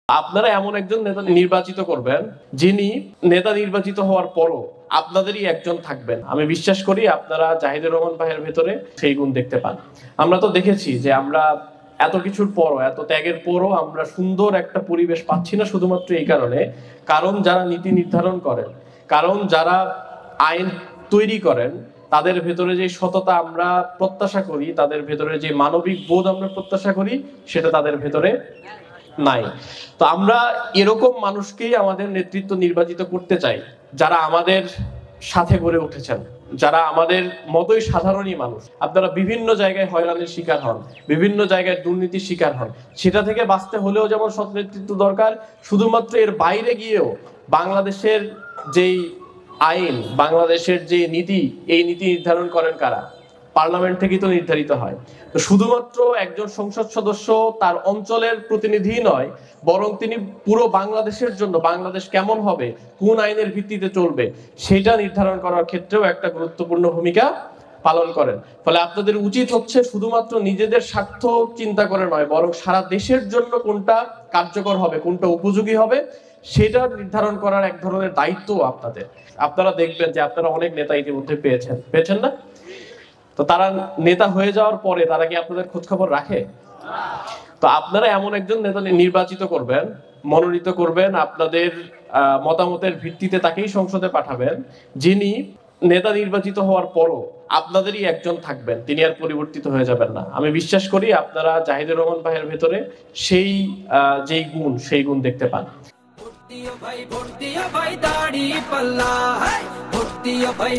আপনারা এমন একজন নেতা নির্বাচিত করবেন যিনি নেতা নির্বাচিত হওয়ার পরও আপনাদেরই একজন থাকবেন। আমি বিশ্বাস করি আপনারা জাহিদুর রহমান ভাইয়ের ভেতরে সেই গুণ দেখতে পান। আমরা তো দেখেছি যে আমরা এত কিছুর পরও, এত ত্যাগের পরও আমরা সুন্দর একটা পরিবেশ পাচ্ছি না, শুধুমাত্র এই কারণে কারণ যারা নীতি নির্ধারণ করেন, কারণ যারা আইন তৈরি করেন, তাদের ভেতরে যে সততা আমরা প্রত্যাশা করি, তাদের ভেতরে যে মানবিক বোধ আমরা প্রত্যাশা করি, সেটা তাদের ভেতরে নাই। তো আমরা এরকম মানুষকেই আমাদের নেতৃত্ব নির্বাচিত করতে চাই, যারা আমাদের সাথে গড়ে উঠেছেন, যারা আমাদের মতোই সাধারণই মানুষ। আপনারা বিভিন্ন জায়গায় হয়রানির শিকার হন, বিভিন্ন জায়গায় দুর্নীতির শিকার হন, সেটা থেকে বাঁচতে হলেও যেমন সৎ নেতৃত্ব দরকার, শুধুমাত্র এর বাইরে গিয়েও বাংলাদেশের যেই আইন, বাংলাদেশের যে নীতি, এই নীতি নির্ধারণ করেন কারা? পার্লামেন্ট থেকেই তো নির্ধারিত হয়। তো শুধুমাত্র একজন সংসদ সদস্য তার অঞ্চলের প্রতিনিধি নয়, বরং তিনি পুরো বাংলাদেশের জন্য বাংলাদেশ কেমন হবে, কোন আইনের ভিত্তিতে চলবে, সেটা নির্ধারণ করার ক্ষেত্রেও একটা গুরুত্বপূর্ণ ভূমিকা পালন করেন। ফলে আপনাদের উচিত হচ্ছে শুধুমাত্র নিজেদের স্বার্থ চিন্তা করে নয়, বরং সারা দেশের জন্য কোনটা কার্যকর হবে, কোনটা উপযোগী হবে, সেটা নির্ধারণ করার এক ধরনের দায়িত্ব আপনাদের। আপনারা দেখবেন যে আপনারা অনেক নেতা ইতিমধ্যে পেয়েছেন না? তো তারা নেতা হয়ে যাওয়ার পরে তারা কি আপনাদের খোঁজ খবর রাখে? তো আপনারা এমন একজন নেতা নির্বাচিত করবেন, মনোনীত করবেন, আপনাদের মতামতের ভিত্তিতে তাকেই সংসদে পাঠাবেন, যিনি নেতা নির্বাচিত হওয়ার পরও আপনাদেরই একজন থাকবেন, তিনি আর পরিবর্তিত হয়ে যাবেন না। আমি বিশ্বাস করি আপনারা জাহিদুর রহমান ভাইয়ের ভেতরে সেই সেই গুণ দেখতে পান। ভোট দিও ভাই দাড়ি পাল্লা, ভোট দিও ভাই